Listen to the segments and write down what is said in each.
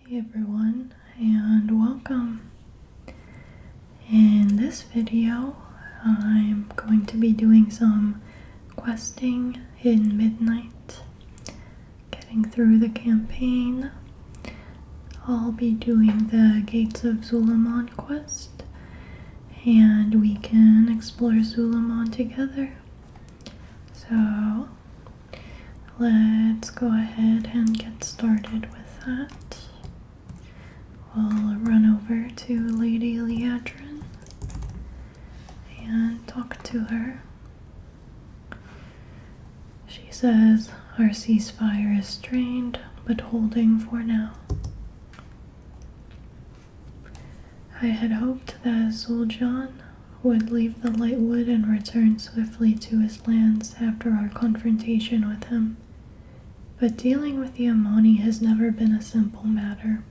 Hey everyone, and welcome. In this video, I'm going to be doing some questing in Midnight, getting through the campaign. I'll be doing the Gates of Zul'Aman quest, and we can explore Zul'Aman together. So, let's go ahead and get started with that. We'll run over to Lady Liadrin and talk to her. She says our ceasefire is strained, but holding for now. I had hoped that Zul'Aman would leave the Lightwood and return swiftly to his lands after our confrontation with him. But dealing with the Amani has never been a simple matter.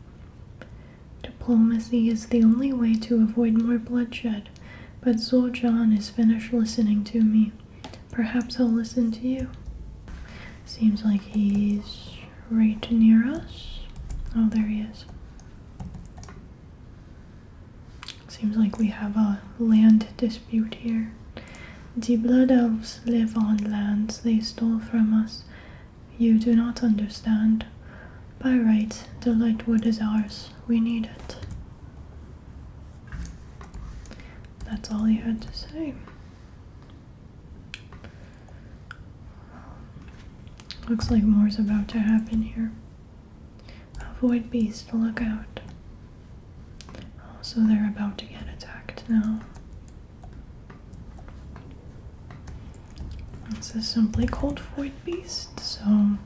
Diplomacy is the only way to avoid more bloodshed, but Zul'Aman is finished listening to me. Perhaps he'll listen to you. Seems like he's right near us. Oh, there he is. Seems like we have a land dispute here. The Blood Elves live on lands they stole from us. You do not understand. By right, the Lightwood is ours. We need it. That's all he had to say. Looks like more's about to happen here. Avoid beast, look out. Oh, so they're about to get attacked now. This is simply called Void Beast, so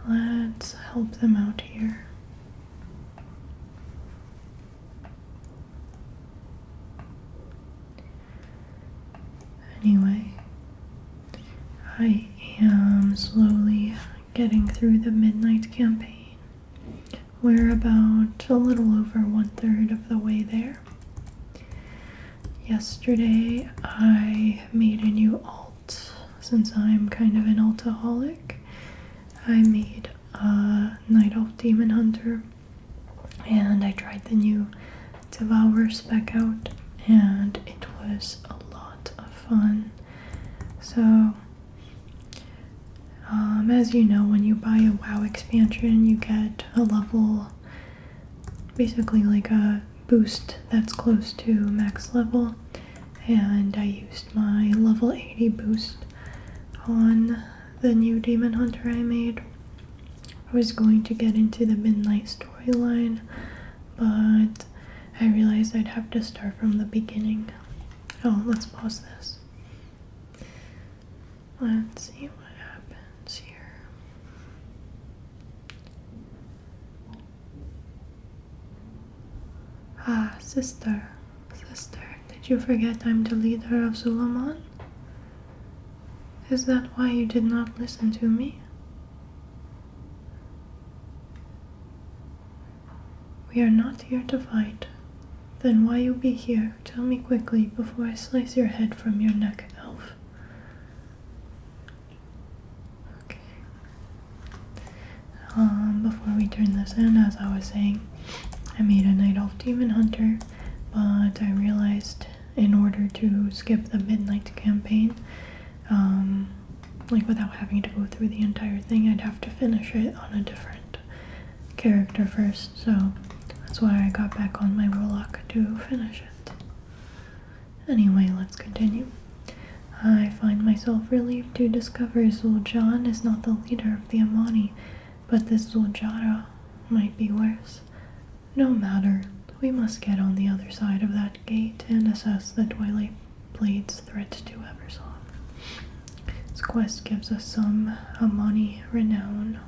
let's help them out here. Anyway, I am slowly getting through the Midnight campaign. We're about a little over 1/3 of the way there. Yesterday, I made a new alt. Since I'm kind of an altaholic, I made a Night Elf Demon Hunter, and I tried the new Devour spec out, and it was a lot of fun. So, as you know, when you buy a WoW expansion, you get a level, basically like a boost that's close to max level, and I used my level 80 boost on the new Demon Hunter I made. I was going to get into the Midnight storyline, but I realized I'd have to start from the beginning. Oh, let's pause this. Let's see what happens here. Ah, sister, did you forget I'm the leader of Zul'Aman? Is that why you did not listen to me? We are not here to fight. Then why you be here? Tell me quickly before I slice your head from your neck, elf. Okay. Before we turn this in, as I was saying, I made a Night Elf Demon Hunter, but I realized in order to skip the Midnight campaign, like without having to go through the entire thing, I'd have to finish it on a different character first, so that's why I got back on my Warlock to finish it. Anyway, let's continue. I find myself relieved to discover Zul'Aman is not the leader of the Amani, but this Zul'Jara might be worse. No matter, we must get on the other side of that gate and assess the Twilight Blade's threat to Eversong. This quest gives us some Amani renown.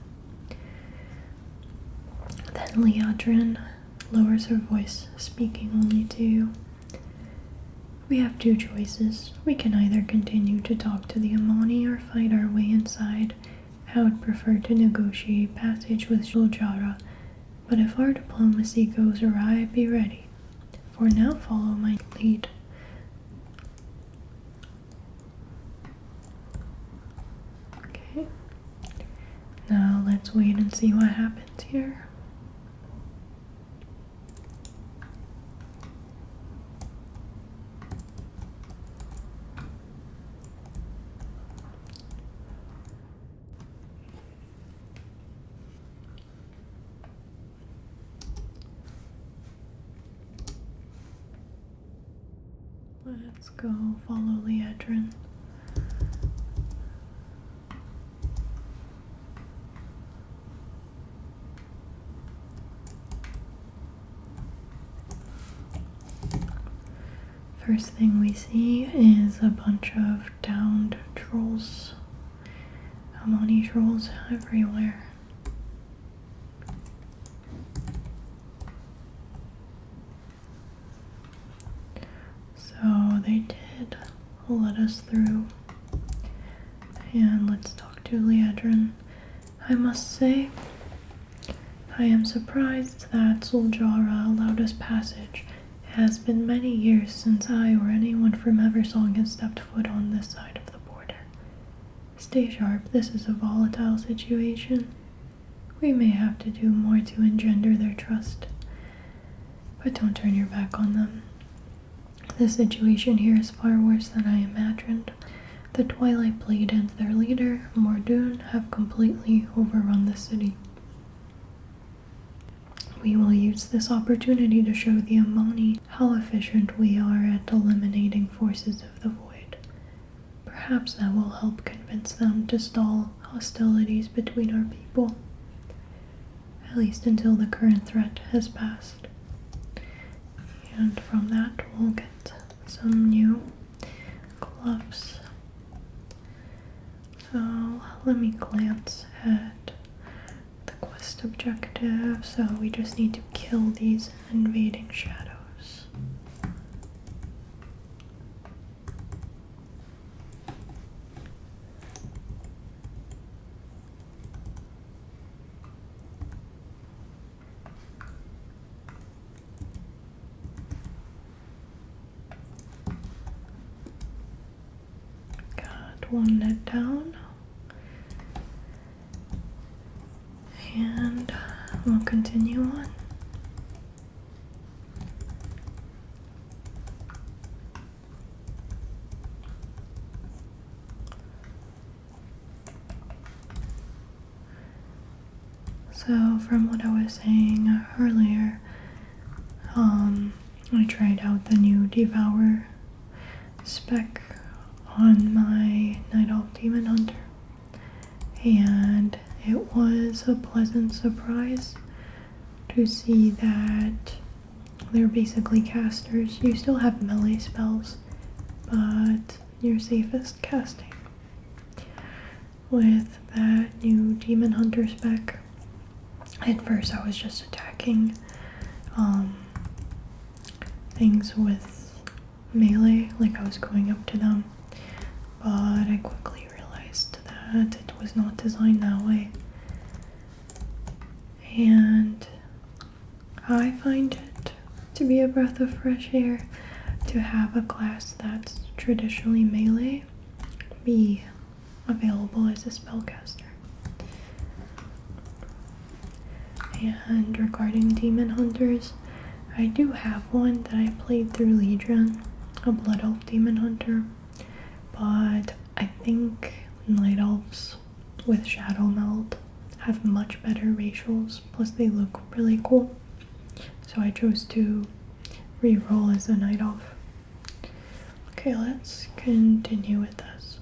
Then Liadrin lowers her voice, speaking only to you. We have two choices. We can either continue to talk to the Amani or fight our way inside. I would prefer to negotiate passage with Zul'Jara, but if our diplomacy goes awry, be ready. For now, follow my lead. Okay. Now let's wait and see what happens here. Let's go follow Liedrin. First thing we see is a bunch of downed trolls. Amani trolls everywhere. So they did let us through. And let's talk to Liedrin. I must say, I am surprised that Zul'Aman allowed us passage. It has been many years since I or anyone from Eversong has stepped foot on this side of the border. Stay sharp, this is a volatile situation. We may have to do more to engender their trust. But don't turn your back on them. The situation here is far worse than I imagined. The Twilight Blade and their leader, Mordoon, have completely overrun the city. We will use this opportunity to show the Amani how efficient we are at eliminating forces of the void. Perhaps that will help convince them to stall hostilities between our people, at least until the current threat has passed. And from that we'll get some new gloves. So let me glance at the quest objective. So we just need to kill these invading shadows. Got one net down. And we'll continue on. So from what I was saying earlier, I tried out the new Devour spec on my Night Elf Demon Hunter, and it was a pleasant surprise to see that they're basically casters. You still have melee spells, but you're safest casting. With that new Demon Hunter spec, at first I was just attacking things with melee, like I was going up to them, but I quickly realized that it was not designed that way. And I find it to be a breath of fresh air to have a class that's traditionally melee be available as a spellcaster. And regarding Demon Hunters, I do have one that I played through Legion, a Blood Elf Demon Hunter, but I think Night Elves with Shadow Meld have much better racials, plus they look really cool. So I chose to reroll as a Night Elf. Okay, let's continue with this.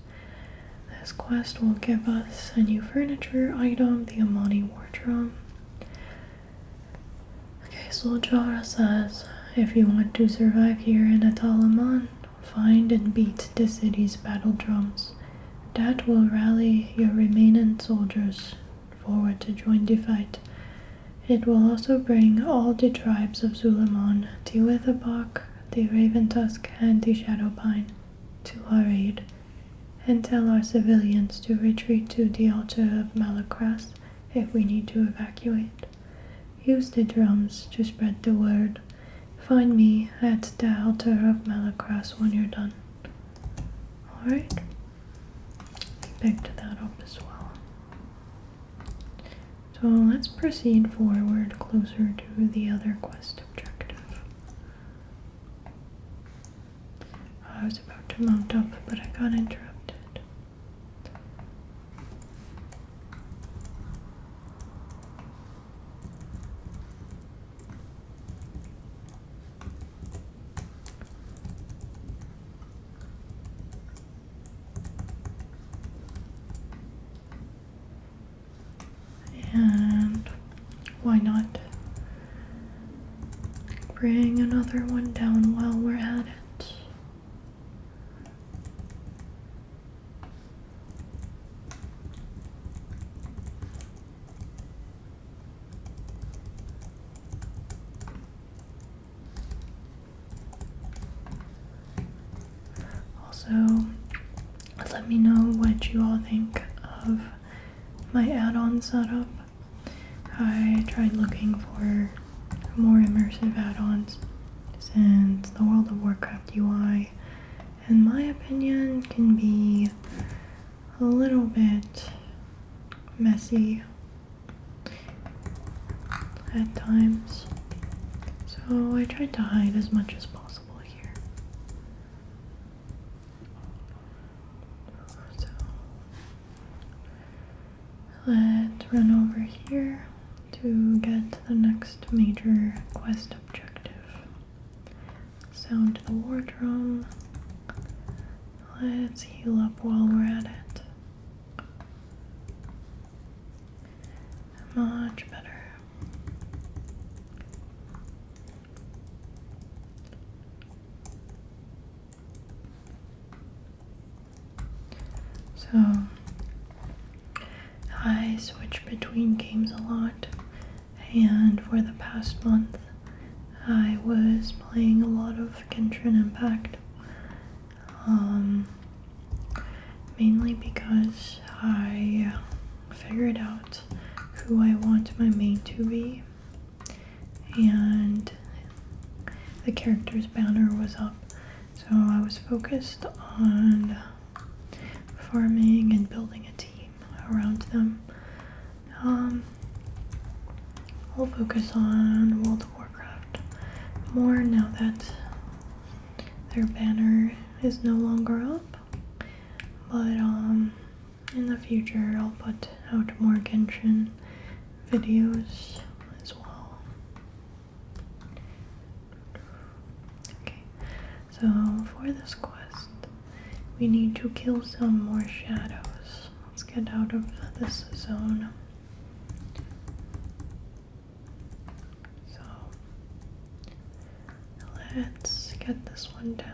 This quest will give us a new furniture item, the Amani War Drum. Okay, Zul'Aman says, if you want to survive here in Zul'Aman, find and beat the city's battle drums. That will rally your remaining soldiers forward to join the fight. It will also bring all the tribes of Zul'Aman, the Witherbach, the Raventusk, and the Shadowpine to our aid, and tell our civilians to retreat to the altar of Malakras if we need to evacuate. Use the drums to spread the word. Find me at the altar of Malakras when you're done. Alright. Picked that up as well. So let's proceed forward closer to the other quest objective. I was about to mount up, but I got interrupted. why not bring another one down while we're at it? Also, let me know what you all think of my add-on setup. I tried looking for more immersive add-ons since the World of Warcraft UI, in my opinion, can be a little bit messy at times. So I tried to hide as much as possible here. So let's run over here to get to the next major quest objective. Sound the war drum. Let's heal up while we're at it. Much better. So I switch between games a lot, and for the past month I was playing a lot of Genshin Impact, mainly because I figured out who I want my main to be, and the character's banner was up, so I was focused on farming and building a team around them. I'll focus on World of Warcraft more now that their banner is no longer up, but in the future I'll put out more Genshin videos as well. Okay, so for this quest we need to kill some more shadows. Let's get out of this zone. So let's get this one down.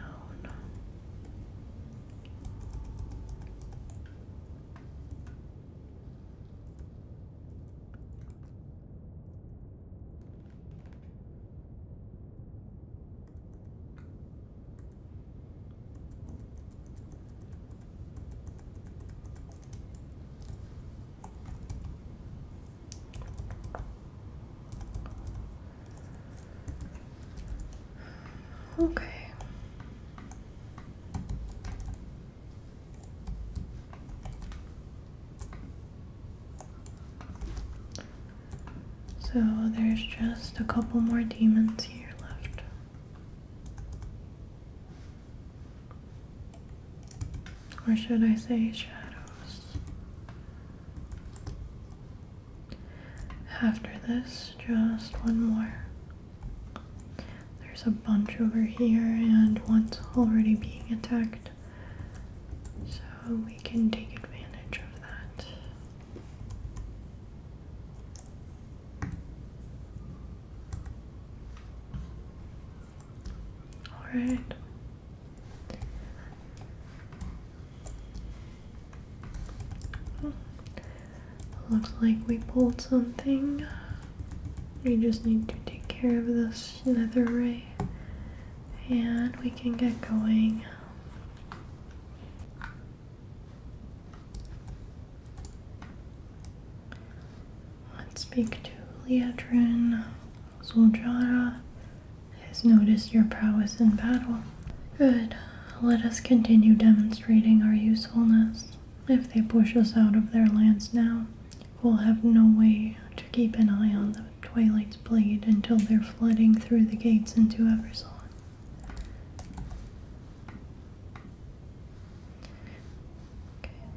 Okay. So there's just a couple more demons here left. Or should I say shadows? After this, just one more. There's a bunch over here and one's already being attacked, so we can take advantage of that. Alright. Looks like we pulled something. We just need to take care of this nether ray and we can get going. Let's speak to Liatrin. Zul'Aman has noticed your prowess in battle. Good. Let us continue demonstrating our usefulness. If they push us out of their lands now, we'll have no way to keep an eye on the Twilight's Blade until they're flooding through the gates into Eversong.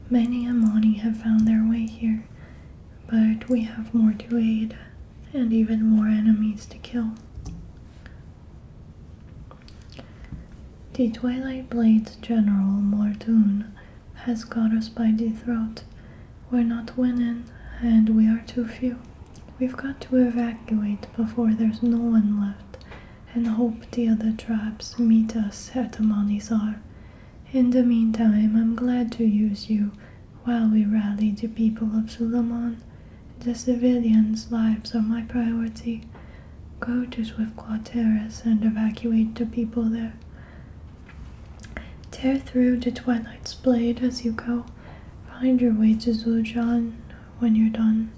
Many Amani have found their way here, but we have more to aid, and even more enemies to kill. The Twilight Blade's General, Mortune, has got us by the throat. We're not winning, and we are too few. We've got to evacuate before there's no one left, and hope the other tribes meet us at Amanisar. In the meantime, I'm glad to use you while we rally the people of Zul'Aman. The civilians' lives are my priority. Go to Swiftclaw Terrace and evacuate the people there. Tear through the Twilight's blade as you go. Find your way to Zul'Aman when you're done.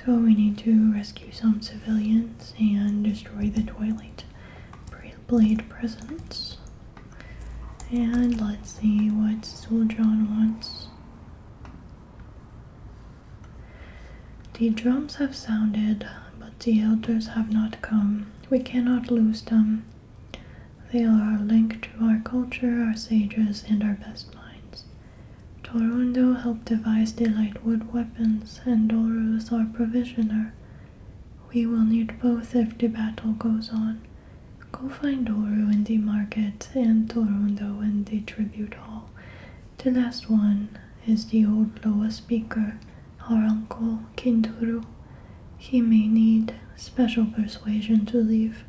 So we need to rescue some civilians and destroy the Twilight blade presence. And let's see what Zul'Aman wants. The drums have sounded, but the elders have not come. We cannot lose them. They are linked to our culture, our sages, and our best minds. Torundo helped devise the lightwood weapons, and Doru is our provisioner. We will need both if the battle goes on. Go find Doru in the market and Torundo in the tribute hall. The last one is the old Loa speaker, our uncle, Kinduru. He may need special persuasion to leave.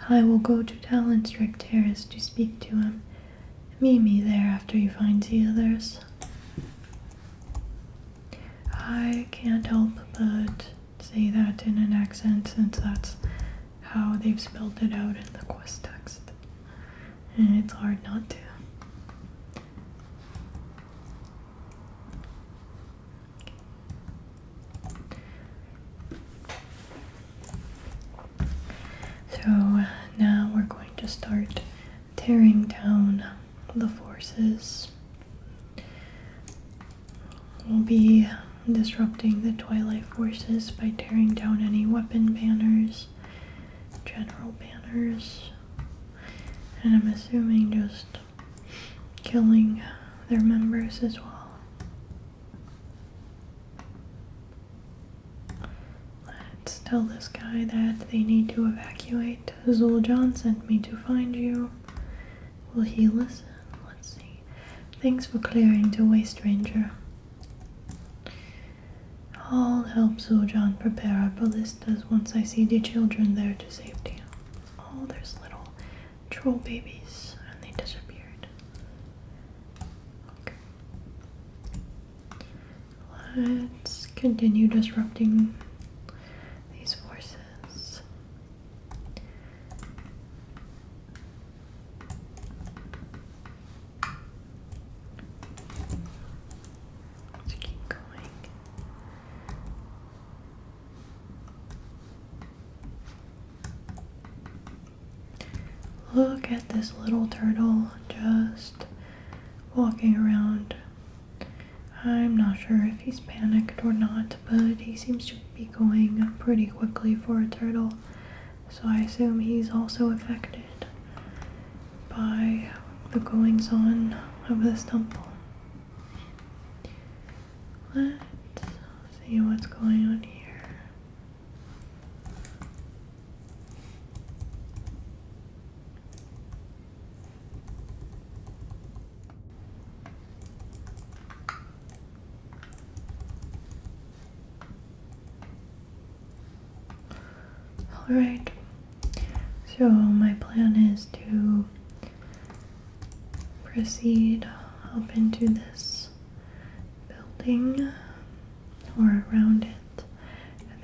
I will go to Talonstrick Terrace to speak to him. Meet me there after you find the others. I can't help but say that in an accent since that's how they've spelled it out in the quest text. And it's hard not to. So now we're going to start tearing down the forces. We'll be disrupting the Twilight forces by tearing down any weapon banners, general banners, and I'm assuming just killing their members as well. Let's tell this guy that they need to evacuate. Zul'Aman sent me to find you. Will he listen? Let's see. Thanks for clearing the way, stranger. I'll help Zul'Aman prepare our ballistas once I see the children there to safety. Oh, there's little troll babies, and they disappeared. Okay. Let's continue disrupting these forces. Let's keep going. Look at this little turtle just walking around. I'm not sure if he's panicked or not, but he seems to be going pretty quickly for a turtle. So I assume he's also affected by the goings-on of this temple. Let's see what's going on here. Alright, so my plan is to proceed up into this building or around it,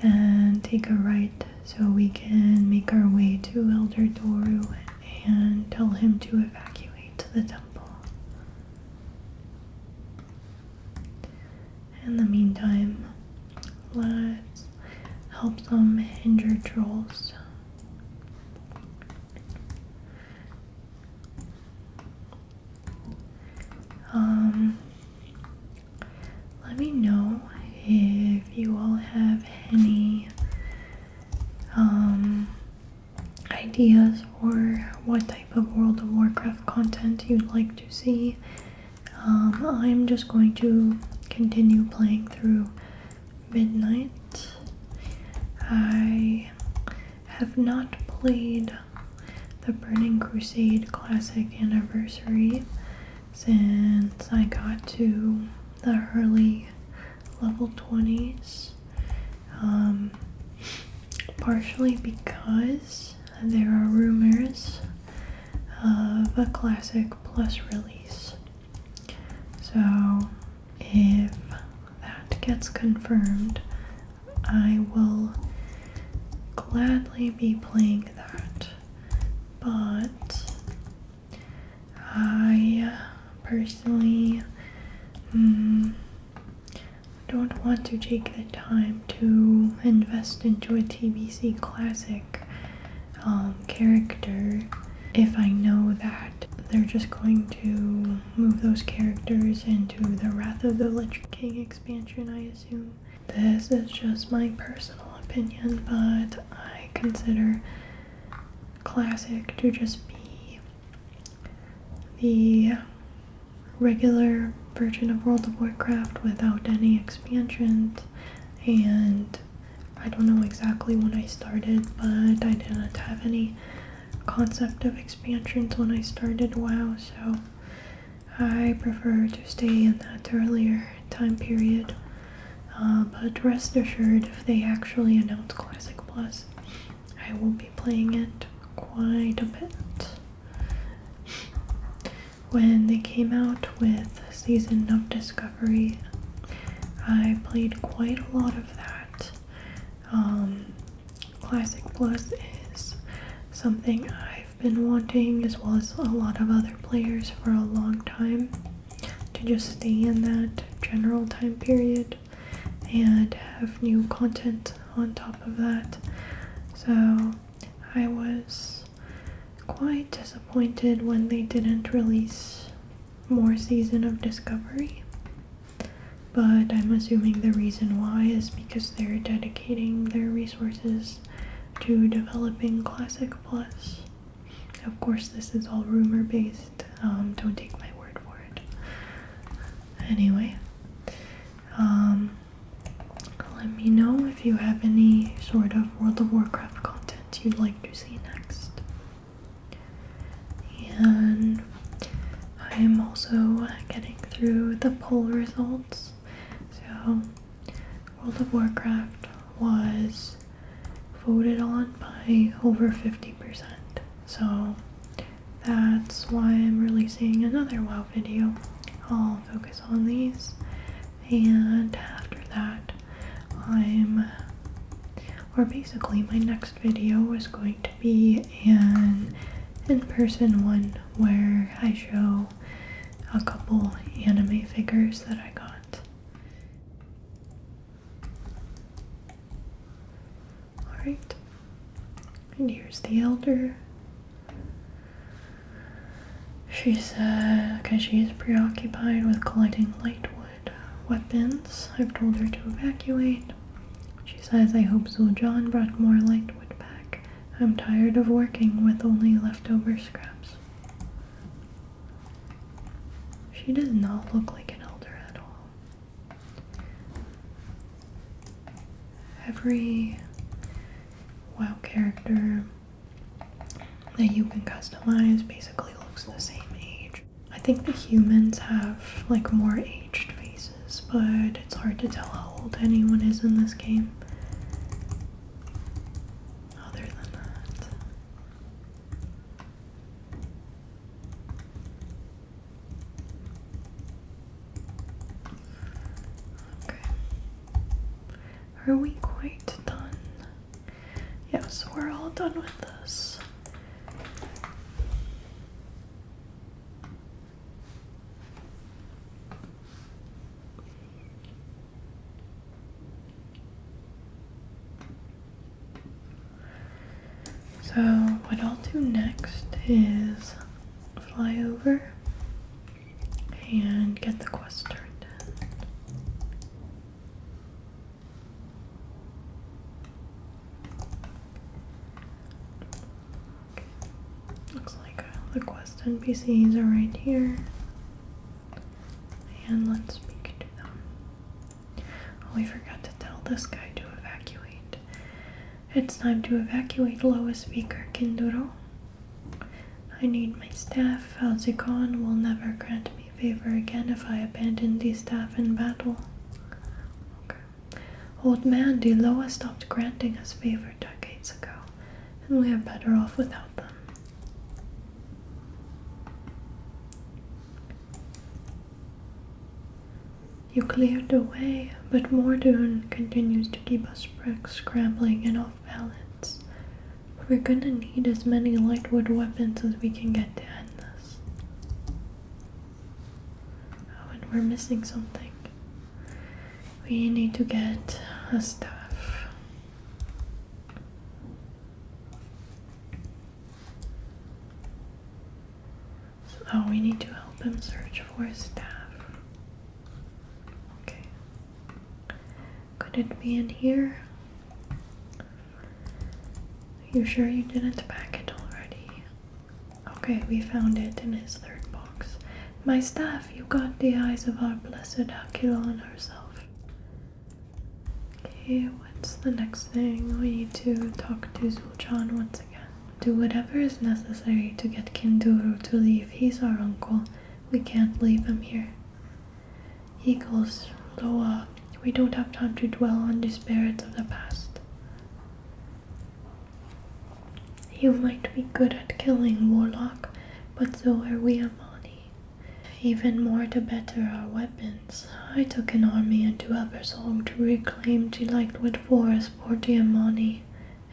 and then take a right so we can make our way to Elder Doru and tell him to evacuate the temple. In the meantime, let's help some injured trolls. Let me know if you all have any ideas or what type of World of Warcraft content you'd like to see. I'm just going to continue playing through Midnight. I have not played the Burning Crusade Classic Anniversary since I got to the early level 20s. partially because there are rumors of a Classic Plus release. So if that gets confirmed, I will gladly be playing that. But I personally don't want to take the time to invest into a TBC Classic character if I know that they're just going to move those characters into the Wrath of the Lich King expansion, I assume. This is just my personal opinion, but I consider Classic to just be the regular version of World of Warcraft without any expansions, and I don't know exactly when I started, but I didn't have any concept of expansions when I started WoW, so I prefer to stay in that earlier time period. But rest assured, if they actually announce Classic Plus, I will be playing it quite a bit. When they came out with Season of Discovery, I played quite a lot of that. Classic Plus is something I've been wanting, as well as a lot of other players, for a long time, to just stay in that general time period and have new content on top of that. So I was quite disappointed when they didn't release more Season of Discovery, but I'm assuming the reason why is because they're dedicating their resources to developing Classic Plus. Of course, this is all rumor based, don't take my word for it. Anyway, let me know if you have any sort of World of Warcraft content you'd like to see next. And I am also getting through the poll results. So World of Warcraft was voted on by over 50%. So that's why I'm releasing another WoW video. I'll focus on these, and after that basically my next video is going to be an in-person one where I show a couple anime figures that I got. Alright, and here's the Elder. She said, because she is preoccupied with collecting lightwood weapons, I've told her to evacuate. She says, I hope Zul'Aman brought more lightwood back. I'm tired of working with only leftover scraps. She does not look like an elder at all. Every WoW character that you can customize basically looks the same age. I think the humans have like more aged faces, but it's hard to tell how old anyone is in this game. Other than that. Okay. Are we quite done? Yes, we're all done with this. So what I'll do next is fly over and get the quest turned in. Okay. Looks like the quest NPCs are right here. And let's speak to them. Oh, we forgot to tell this guy to evacuate. It's time to evacuate, Loa Speaker Kinduro. I need my staff. Alzicon will never grant me favor again if I abandon the staff in battle. Okay. Old man, the Loa stopped granting us favor decades ago, and we are better off without them. You cleared the way, but Mordoon continues to keep us scrambling and off balance. We're gonna need as many lightwood weapons as we can get to end this. Oh, and we're missing something. We need to get a staff. So we need to help him search for a staff. Okay. Could it be in here? You sure you didn't pack it already? Okay, we found it in his third box. My staff, you got the eyes of our blessed Aquilon herself. Okay, what's the next thing? We need to talk to Zul'Aman once again. Do whatever is necessary to get Kinduru to leave. He's our uncle. We can't leave him here. Eagles, Loa, we don't have time to dwell on the spirits of the past. You might be good at killing, Warlock, but so are we Amani. Even more to better our weapons. I took an army into Eversong to reclaim the Lightwood Forest for the Amani.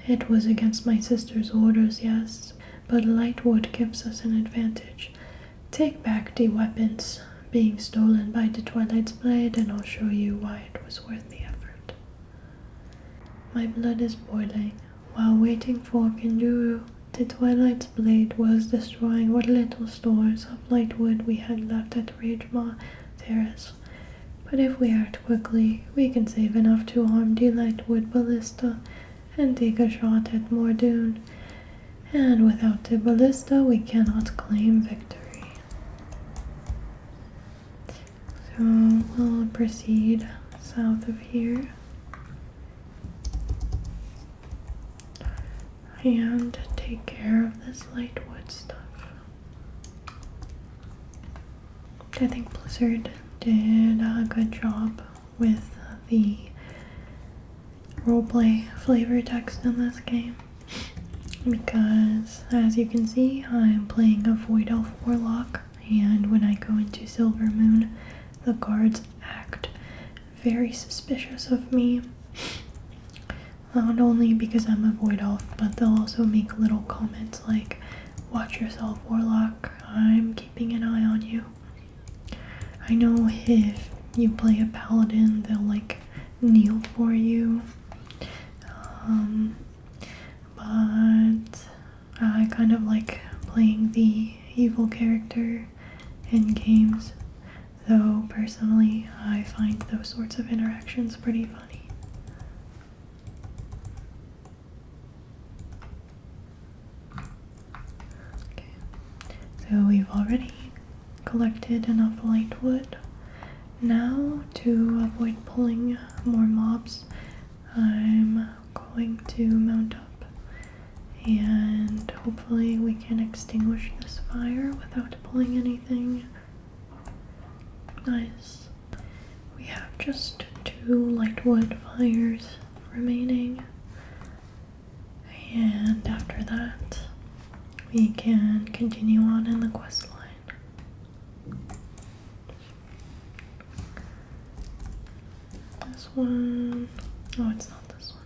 It was against my sister's orders, yes, but Lightwood gives us an advantage. Take back the weapons being stolen by the Twilight's Blade, and I'll show you why it was worth the effort. My blood is boiling. While waiting for Kinduru, the Twilight's Blade was destroying what little stores of lightwood we had left at Ragemaw Terrace. But if we act quickly, we can save enough to arm the lightwood ballista and take a shot at Mordoon. And without the ballista, we cannot claim victory. So we'll proceed south of here. And take care of this lightwood stuff. I think Blizzard did a good job with the roleplay flavor text in this game, because as you can see, I'm playing a Void Elf Warlock, and when I go into Silvermoon, the guards act very suspicious of me. Not only because I'm a Void Elf, but they'll also make little comments like, "Watch yourself, Warlock, I'm keeping an eye on you." I know if you play a Paladin, they'll like kneel for you, but I kind of like playing the evil character in games, though personally I find those sorts of interactions pretty funny. So we've already collected enough lightwood. Now, to avoid pulling more mobs, I'm going to mount up, and hopefully we can extinguish this fire without pulling anything. Nice. We have just 2 lightwood fires remaining, and after that we can continue on in the quest line. This one, oh, it's not this one.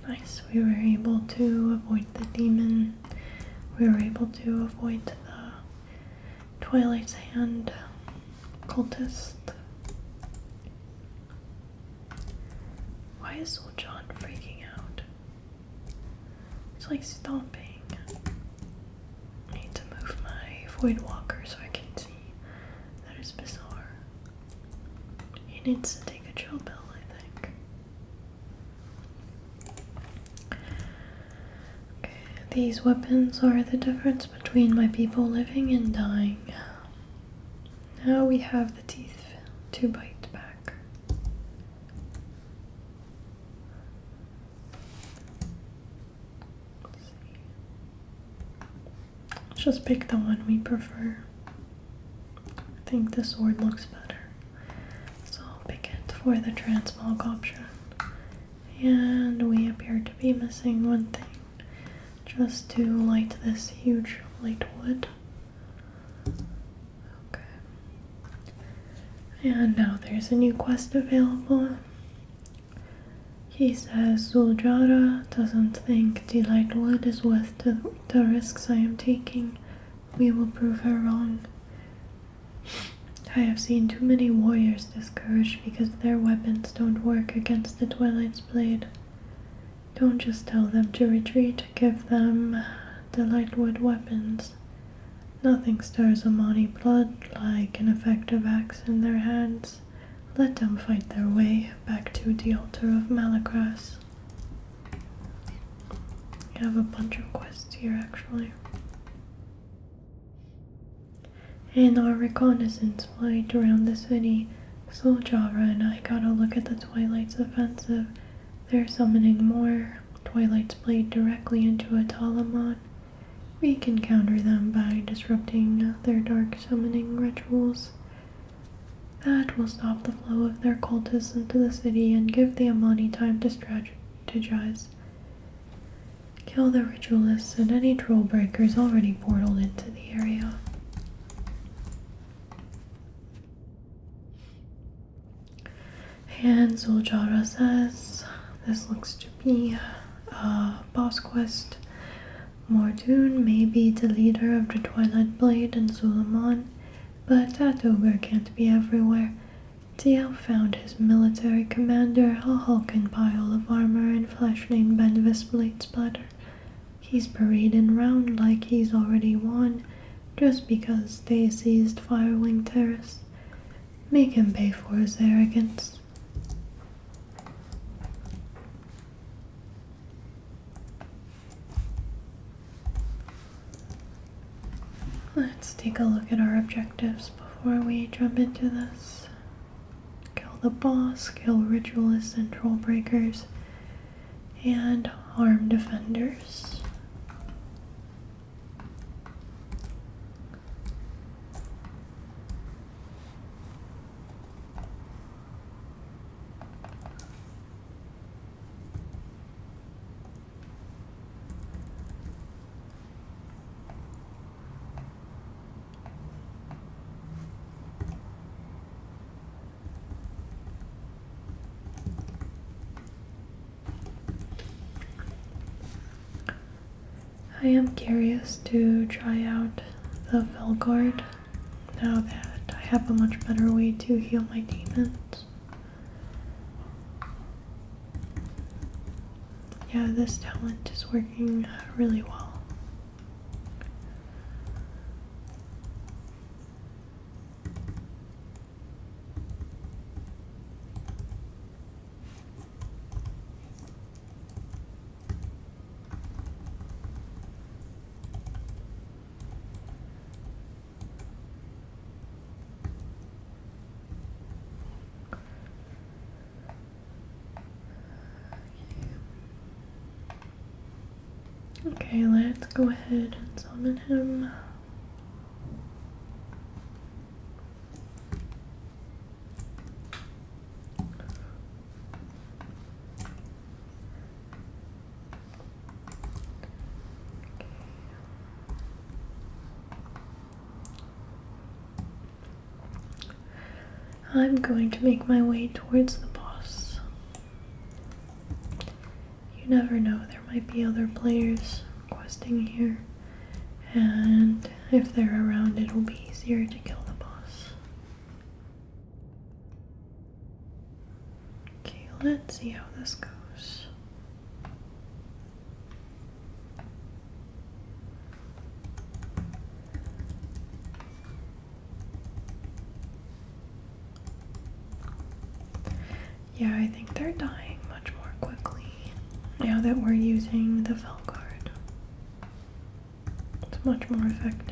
Nice, we were able to avoid the demon. We were able to avoid the Twilight's Hand cultist. Why is Zul'Aman freaking out? It's like stomping. I need to move my Void Walker so I can see. That is bizarre. He needs to take a chill pill, I think. Okay, these weapons are the difference between my people living and dying. Now we have the teeth to bite back. let's just pick the one we prefer. I think the sword looks better. So I'll pick it for the transmog option. And we appear to be missing one thing. Just to light this huge light wood. Okay. And now there's a new quest available. He says Zul'Aman doesn't think the light wood is worth the risks I am taking. We will prove her wrong. I have seen too many warriors discouraged because their weapons don't work against the Twilight's blade. Don't just tell them to retreat, give them the lightwood weapons. Nothing stirs Amani blood like an effective axe in their hands. Let them fight their way back to the altar of Malakras. We have a bunch of quests here actually. In our reconnaissance flight around the city, Zul'Aman and I got a look at the Twilight's offensive. They're summoning more Twilight's blade directly into a Zul'Aman. We can counter them by disrupting their dark summoning rituals. That will stop the flow of their cultists into the city and give the Amani time to strategize. Kill the ritualists and any troll breakers already portaled into the area. And Zul'Aman says this looks to be a boss quest. Mordoon may be the leader of the Twilight Blade and Zul'Aman, but that ogre can't be everywhere. Dio found his military commander, a hulking pile of armor and flesh named Benvis Blade Splatter. He's parading round like he's already won, just because they seized Firewing Terrace. Make him pay for his arrogance. Let's take a look at our objectives before we jump into this. Kill the boss, kill ritualists and troll breakers, and arm defenders. I am curious to try out the Velguard now that I have a much better way to heal my demons. Yeah, this talent is working really well. Okay, let's go ahead and summon him. I'm going to make my way towards the boss. You never know, there might be other players questing here, and if they're around, it'll be easier to kill the boss. Okay, let's see how this goes. Yeah, I think they're dying much more quickly now that we're using the Velguard. It's much more effective.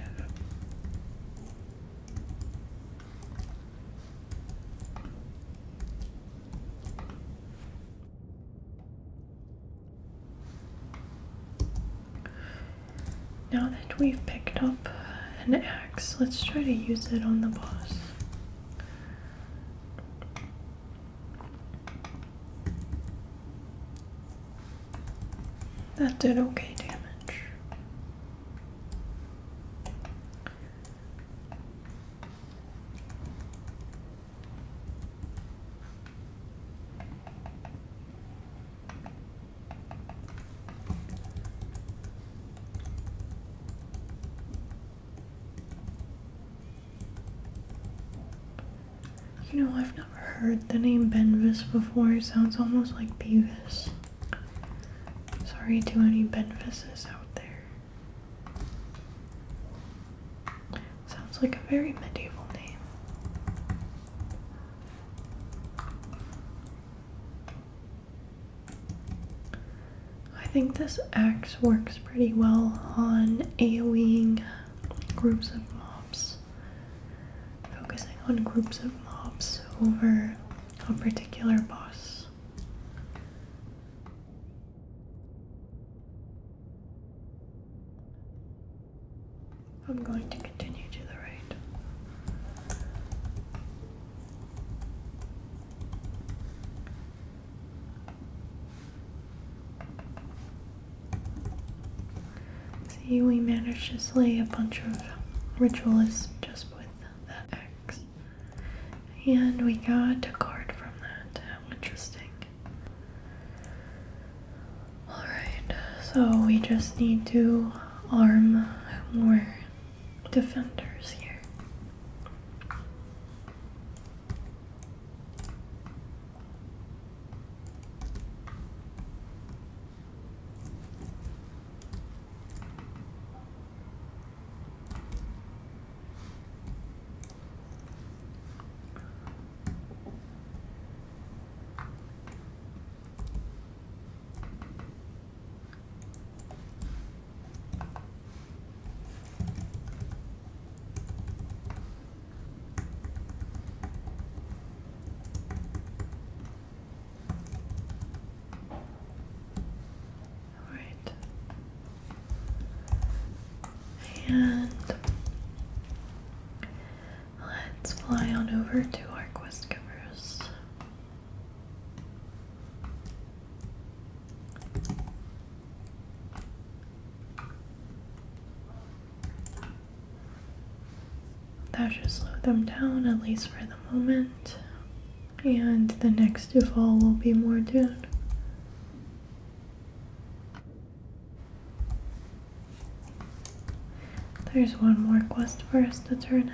Now that we've picked up an axe, let's try to use it on the boss. That did okay damage. You know, I've never heard the name Benvis before. It sounds almost like Beavis. Sorry to any Benvises out there. Sounds like a very medieval name. I think this axe works pretty well on AoEing groups of mobs. Focusing on groups of mobs over a particular boss. I'm going to continue to the right. See, we managed to slay a bunch of ritualists just with that axe. And we got a card from that. How interesting. Alright, so we just need to arm more defenders here. And let's fly on over to our quest givers. That should slow them down, at least for the moment. And the next fall will be more dune. There's one more quest for us to turn in.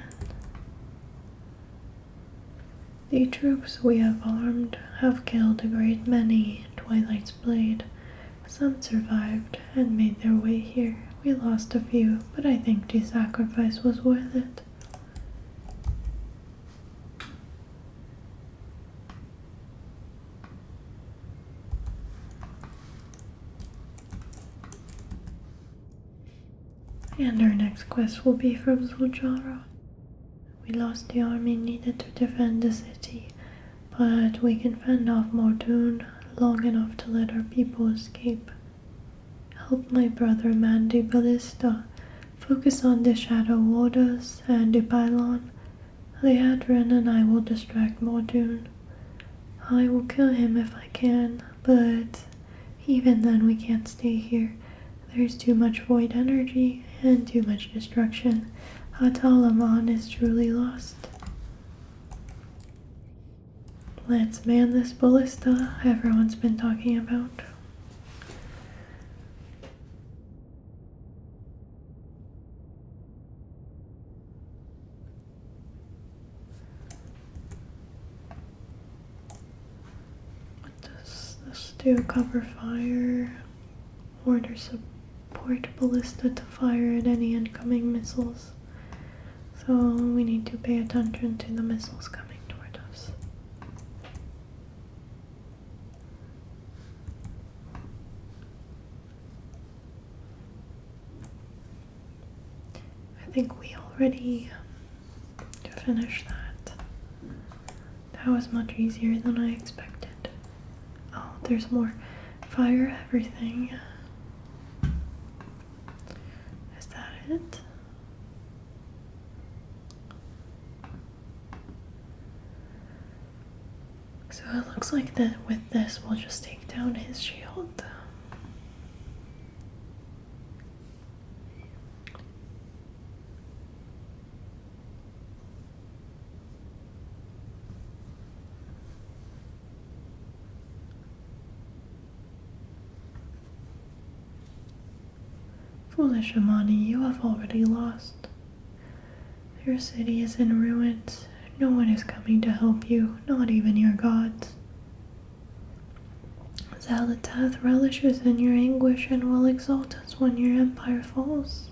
The troops we have armed have killed a great many, Twilight's Blade. Some survived and made their way here. We lost a few, but I think the sacrifice was worth it. And our next quest will be from Zul'Aman. We lost the army needed to defend the city, but we can fend off Mordoon long enough to let our people escape. Help my brother man the ballista. Focus on the shadow waters and the pylon. Leadrin and I will distract Mordoon. I will kill him if I can, but even then we can't stay here. There's too much void energy and too much destruction. Zul'Aman is truly lost. Let's man this ballista everyone's been talking about. What does this do? Cover fire. Order support ballista to fire at any incoming missiles. So we need to pay attention to the missiles coming toward us. I think we already finished that. That was much easier than I expected. Oh, there's more. Fire everything. Is it. So it looks like that with this we'll just take down his shield. Foolish Amani, you have already lost. Your city is in ruins. No one is coming to help you, not even your gods. Zalatath relishes in your anguish and will exalt us when your empire falls.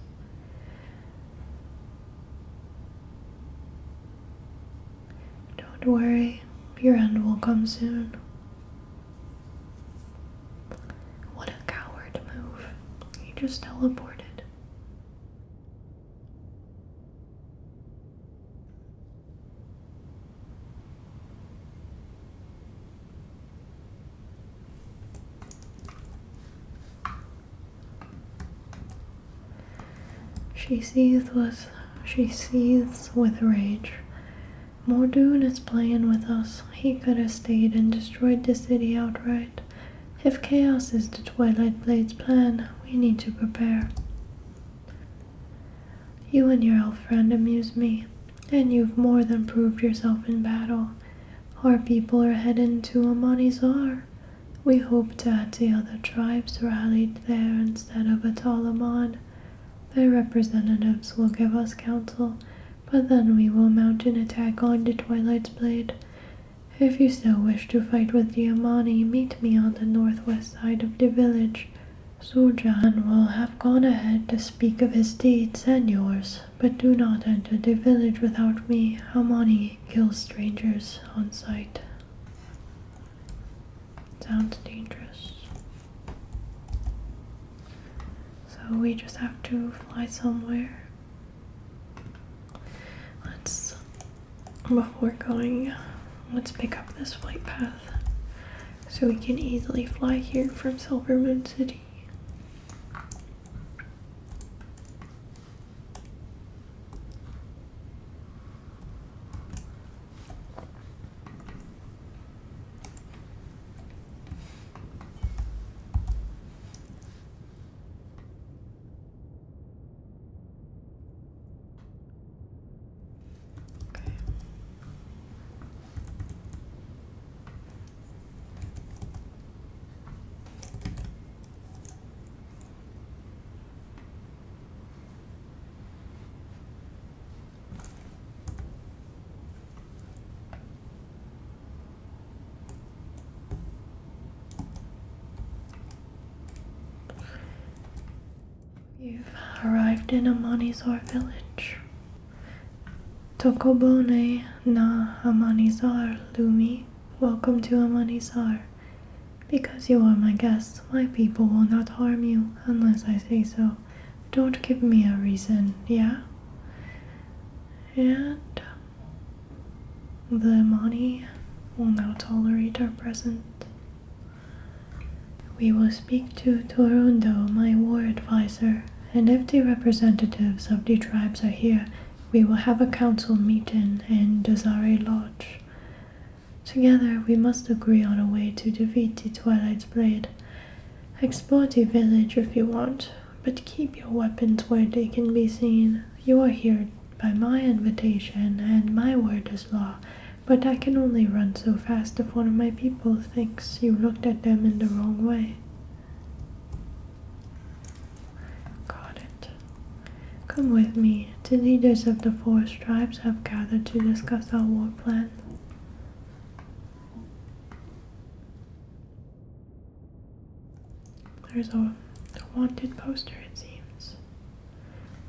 Don't worry, your end will come soon. What a coward move. He just teleported. She seethes with rage. Mordoon is playing with us. He could have stayed and destroyed the city outright. If chaos is the Twilight Blade's plan, we need to prepare. You and your elf friend amuse me, and you've more than proved yourself in battle. Our people are heading to Amanizar. We hope that the other tribes rallied there instead of at Zul'Aman. Their representatives will give us counsel, but then we will mount an attack on the Twilight's Blade. If you still wish to fight with the Amani, meet me on the northwest side of the village. Zul'Aman will have gone ahead to speak of his deeds and yours, but do not enter the village without me. Amani kills strangers on sight. Sounds dangerous. So we just have to fly somewhere. Before going, let's pick up this flight path so we can easily fly here from Silvermoon City. You've arrived in Amanizar village. Tokobone na Amanizar, Lumi. Welcome to Amanizar. Because you are my guest, my people will not harm you unless I say so. Don't give me a reason, yeah? And the Amani will now tolerate our presence. We will speak to Torundo, my war advisor, and if the representatives of the tribes are here, we will have a council meeting in Dazari Lodge. Together, we must agree on a way to defeat the Twilight's Blade. Explore the village if you want, but keep your weapons where they can be seen. You are here by my invitation, and my word is law, but I can only run so fast if one of my people thinks you looked at them in the wrong way. Got it. Come with me. The leaders of the forest tribes have gathered to discuss our war plan. There's a wanted poster, it seems,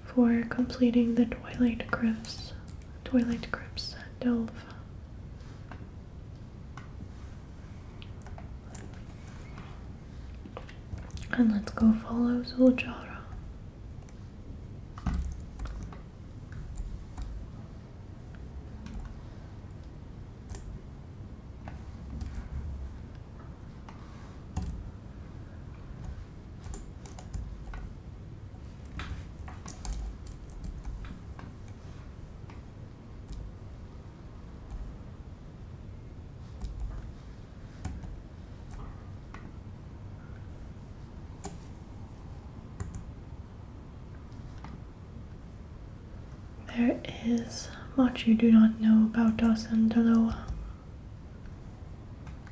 for completing the Twilight Crypts delve. And let's go follow Zul'Aman. There is much you do not know about us and Deloa.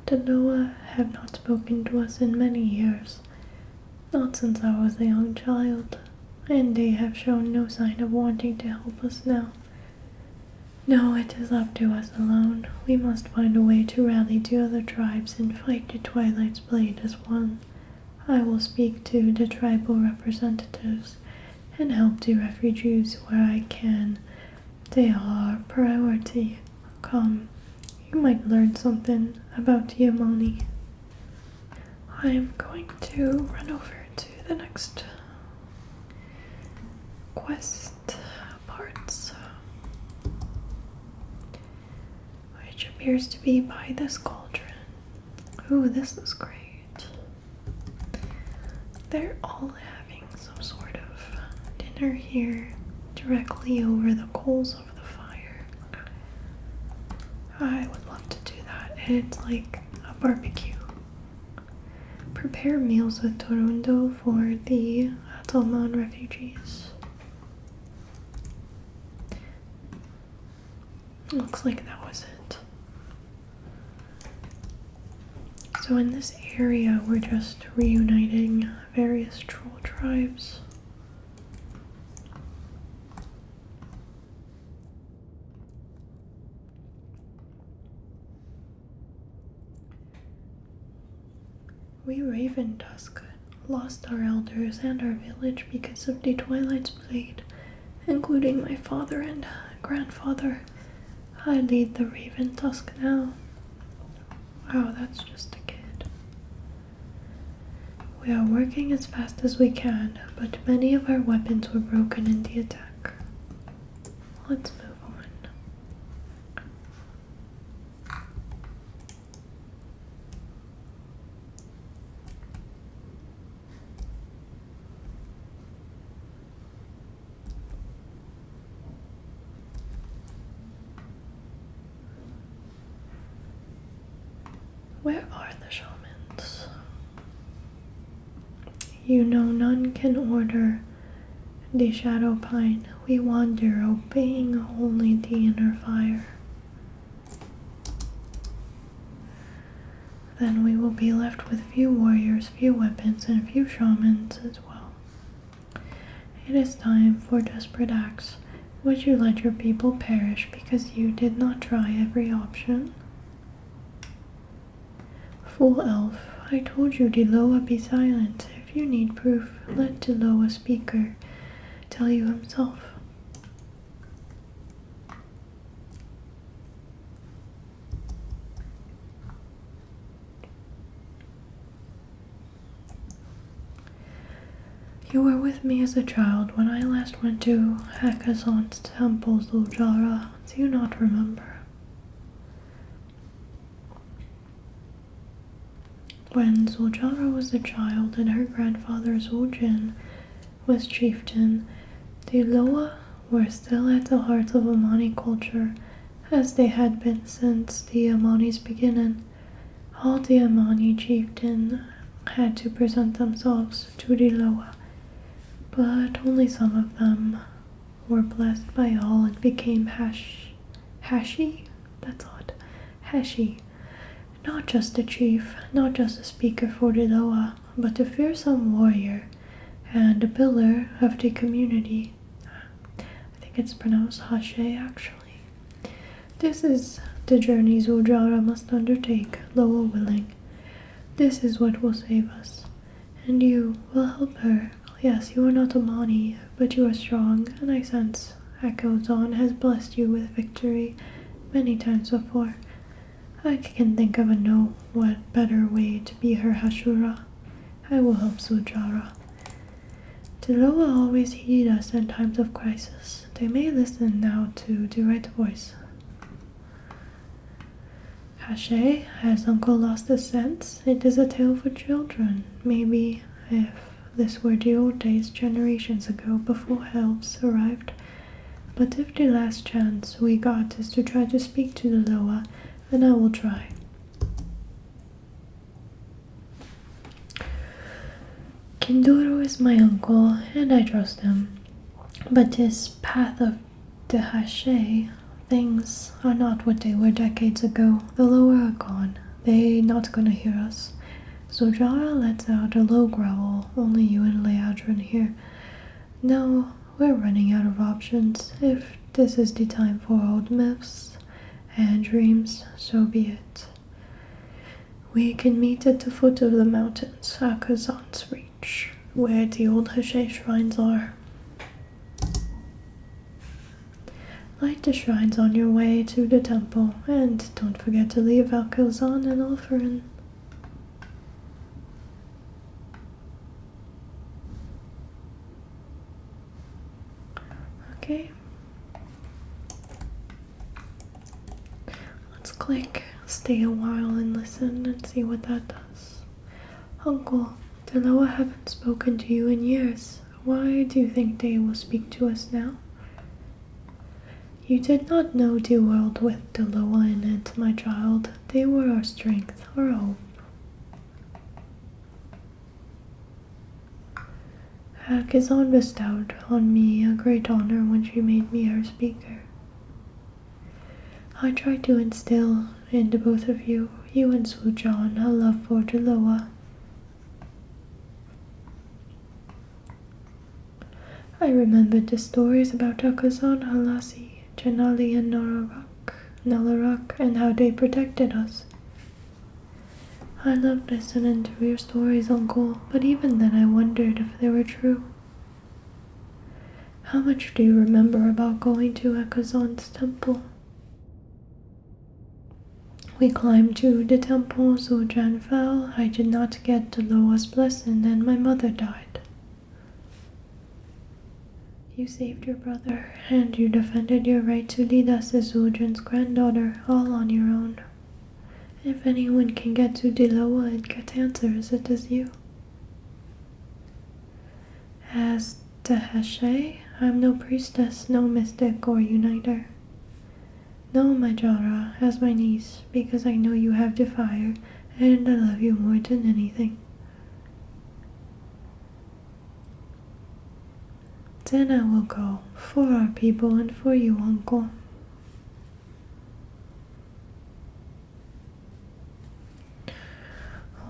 Deloa have not spoken to us in many years, not since I was a young child, and they have shown no sign of wanting to help us now. No, it is up to us alone. We must find a way to rally the other tribes and fight the Twilight's Blade as one. I will speak to the tribal representatives and help the refugees where I can. They are a priority. Come, you might learn something about the Amani. I am going to run over to the next quest parts, which appears to be by this cauldron. Ooh, this is great. They're all having some sort of dinner here directly over the coals of the fire. I would love to do that. It's like a barbecue. Prepare meals with Torundo for the Zul'Aman refugees. Looks like that was it. So in this area, we're just reuniting various troll tribes. We Raven Dusk lost our elders and our village because of the Twilight's Blade, including my father and grandfather. I lead the Raven Dusk now. Wow, that's just a kid. We are working as fast as we can, but many of our weapons were broken in the attack. Let's move on. Where are the shamans? You know none can order the shadow pine. We wander, obeying only the inner fire. Then we will be left with few warriors, few weapons, and few shamans as well. It is time for desperate acts. Would you let your people perish because you did not try every option? Fool elf, I told you Deloa be silent. If you need proof, let Deloa speaker tell you himself. You were with me as a child when I last went to Hakazon's temple, Zul'Jara. Do you not remember? When Zul'Jara was a child and her grandfather Zul'Jin was chieftain, the Loa were still at the heart of Amani culture, as they had been since the Amani's beginning. All the Amani chieftain had to present themselves to the Loa, but only some of them were blessed by all and became Hashi? That's odd. Hashi. Not just a chief, not just a speaker for the Loa, but a fearsome warrior and a pillar of the community. I think it's pronounced Hashe, actually. This is the journey Zul'Jara must undertake, Loa willing. This is what will save us. And you will help her. Yes, you are not Amani, but you are strong, and I sense Hakazon has blessed you with victory many times before. I can think of what better way to be her Hashura. I will help Zul'Jara. Deloa always heed us in times of crisis. They may listen now to the right voice. Hashe, has Uncle lost his sense? It is a tale for children. Maybe if this were the old days generations ago before elves arrived. But if the last chance we got is to try to speak to the Loa, then I will try. Kinduro is my uncle, and I trust him. But this path of the Hashay, things are not what they were decades ago. The Loa are gone. They not gonna hear us. So Jara lets out a low growl, only you and Leadrin here. No, we're running out of options. If this is the time for old myths and dreams, so be it. We can meet at the foot of the mountains, Akazan's reach, where the old Hashay shrines are. Light the shrines on your way to the temple, and don't forget to leave Alkazan an offering. Okay. Let's click stay a while and listen and see what that does. Uncle, the Loa haven't spoken to you in years. Why do you think they will speak to us now? You did not know the world with the Loa in it, my child. They were our strength, our hope. Akazan bestowed on me a great honor when she made me her speaker. I tried to instill in the both of you and Zul'Aman, a love for the Loa. I remembered the stories about Akazan, Halasi, Janali, and Nalarak, and how they protected us. I loved listening to your stories, Uncle, but even then I wondered if they were true. How much do you remember about going to Akazan's temple? We climbed to the temple, Zul'Aman fell, I did not get the Loa's blessing, and my mother died. You saved your brother, and you defended your right to lead us as Zul'Aman's granddaughter, all on your own. If anyone can get to the Loa and get answers, it is you. As the Hashay, I'm no priestess, no mystic or uniter. No, my Jara, as my niece, because I know you have the fire, and I love you more than anything. Then I will go, for our people and for you, Uncle.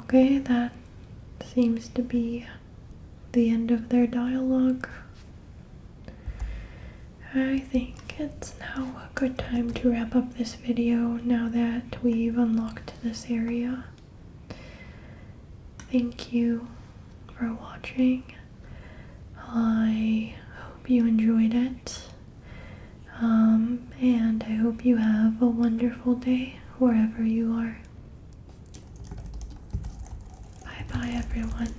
Okay, that seems to be the end of their dialogue. I think it's now a good time to wrap up this video now that we've unlocked this area. Thank you for watching. I hope you enjoyed it. And I hope you have a wonderful day wherever you are. Bye bye everyone.